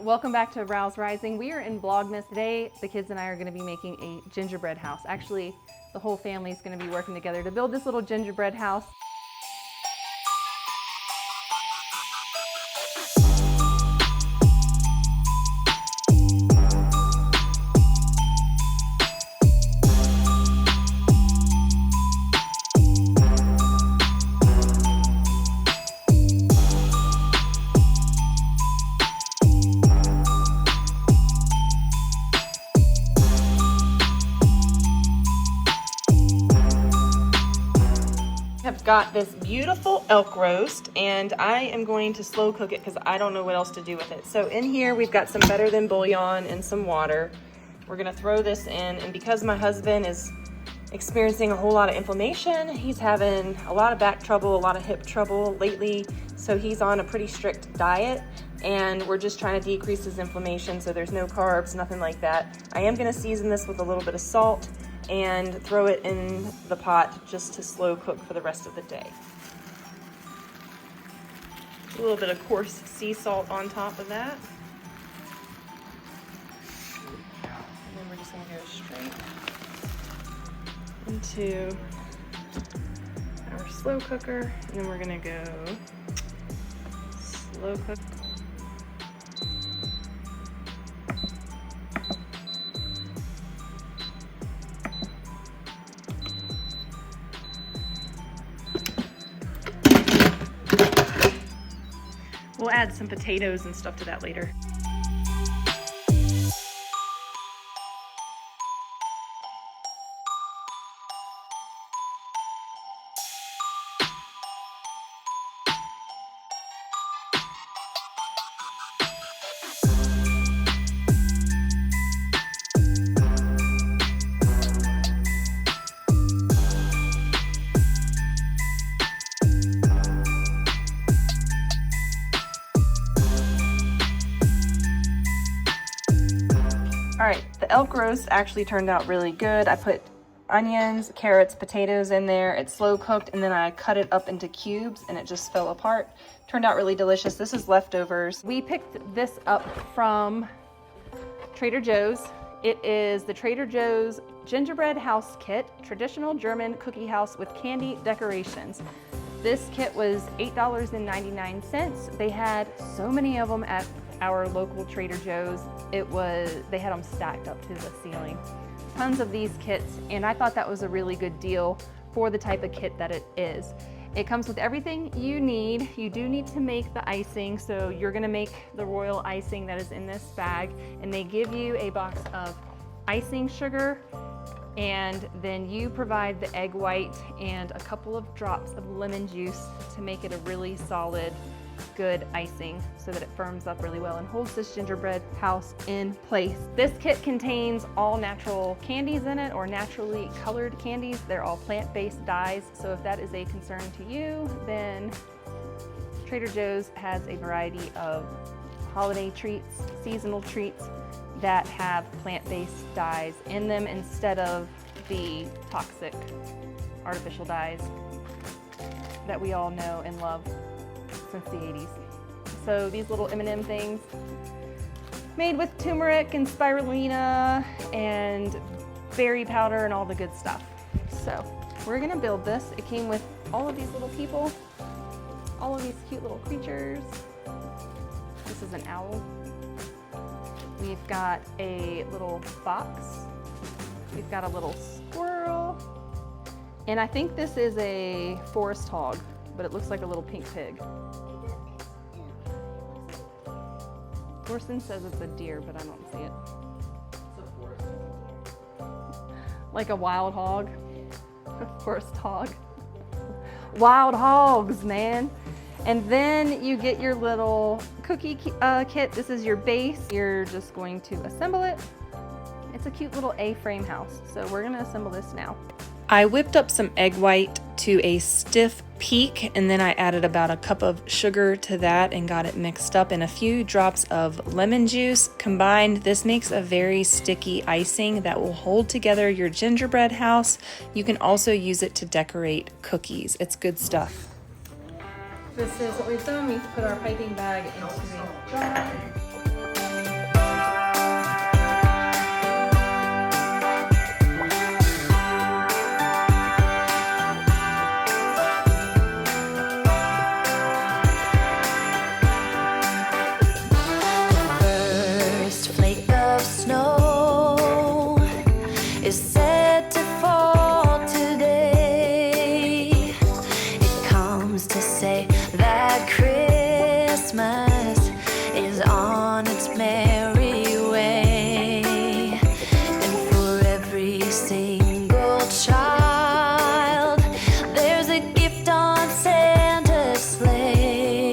welcome back to Rouse Rising. We are in Vlogmas today. The kids and I are going to be making a gingerbread house. Actually, the whole family is going to be working together to build this little gingerbread house. I've got this beautiful elk roast and I am going to slow cook it because I don't know what else to do with it. So in here we've got some better than bouillon and some water. We're gonna throw this in, and because my husband is experiencing a whole lot of inflammation, he's having a lot of back trouble, a lot of hip trouble lately, so he's on a pretty strict diet, and we're just trying to decrease his inflammation, so there's no carbs, nothing like that. I am gonna season this with a little bit of salt and throw it in the pot just to slow cook for the rest of the day. A little bit of coarse sea salt on top of that. And then we're just gonna go straight into our slow cooker. And then we're gonna go slow cook. We'll add some potatoes and stuff to that later. All right, the elk roast actually turned out really good. I put onions, carrots, potatoes in there. It's slow cooked, and then I cut it up into cubes and it just fell apart. Turned out really delicious. This is leftovers. We picked this up from Trader Joe's. It is the Trader Joe's Gingerbread House Kit, traditional German cookie house with candy decorations. This kit was $8.99. They had so many of them at our local Trader Joe's. They had them stacked up to the ceiling. Tons of these kits, and I thought that was a really good deal for the type of kit that it is. It comes with everything you need. You do need to make the icing, so you're gonna make the royal icing that is in this bag, and they give you a box of icing sugar, and then you provide the egg white and a couple of drops of lemon juice to make it a really solid, good icing so that it firms up really well and holds this gingerbread house in place. This kit contains all natural candies in it, or naturally colored candies. They're all plant-based dyes, so if that is a concern to you, then Trader Joe's has a variety of holiday treats, seasonal treats that have plant-based dyes in them instead of the toxic artificial dyes that we all know and love since the 80s. So these little M&M things made with turmeric and spirulina and berry powder and all the good stuff. So we're gonna build this. It came with all of these little people, all of these cute little creatures. This is an owl. We've got a little fox. We've got a little squirrel. And I think this is a forest hog, but it looks like a little pink pig. Thorsten says it's a deer, but I don't see it. It's a forest. Like a wild hog. Forest hog. Wild hogs, man. And then you get your little cookie kit. This is your base. You're just going to assemble it. It's a cute little A-frame house. So we're gonna assemble this now. I whipped up some egg white to a stiff peak, and then I added about a cup of sugar to that and got it mixed up, and a few drops of lemon juice. Combined, this makes a very sticky icing that will hold together your gingerbread house. You can also use it to decorate cookies. It's good stuff. This is what we've done. We've put our piping bag into a jar. on its merry way. And for every single child, there's a gift on Santa's sleigh.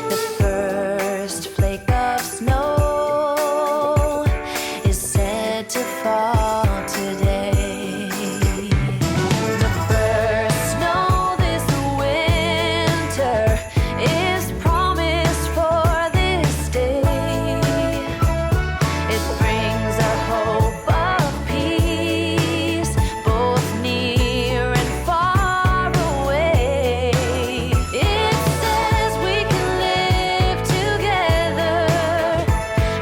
The first flake of snow is said to fall today. The first snow this winter is promised for this day. It brings a hope of peace, both near and far away. It says we can live together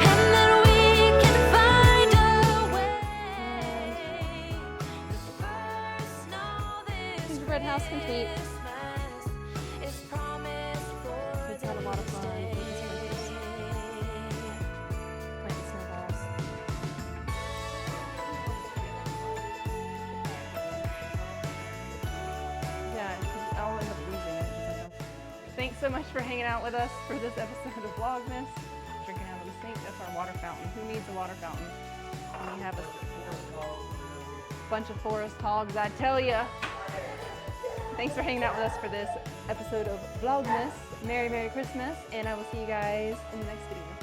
and that we can find a way. The first snow this Gingerbread house complete. Christmas is promised for Kids had a lot of fun making sprinkles, planting snowballs. Yeah, I'll end up losing it because I don't. Thanks so much for hanging out with us for this episode of Vlogmas. Drinking out of the sink, that's our water fountain. Who needs a water fountain? When you have a bunch of forest hogs, I tell ya. Thanks for hanging out with us for this episode of Vlogmas. Merry, Merry Christmas, and I will see you guys in the next video.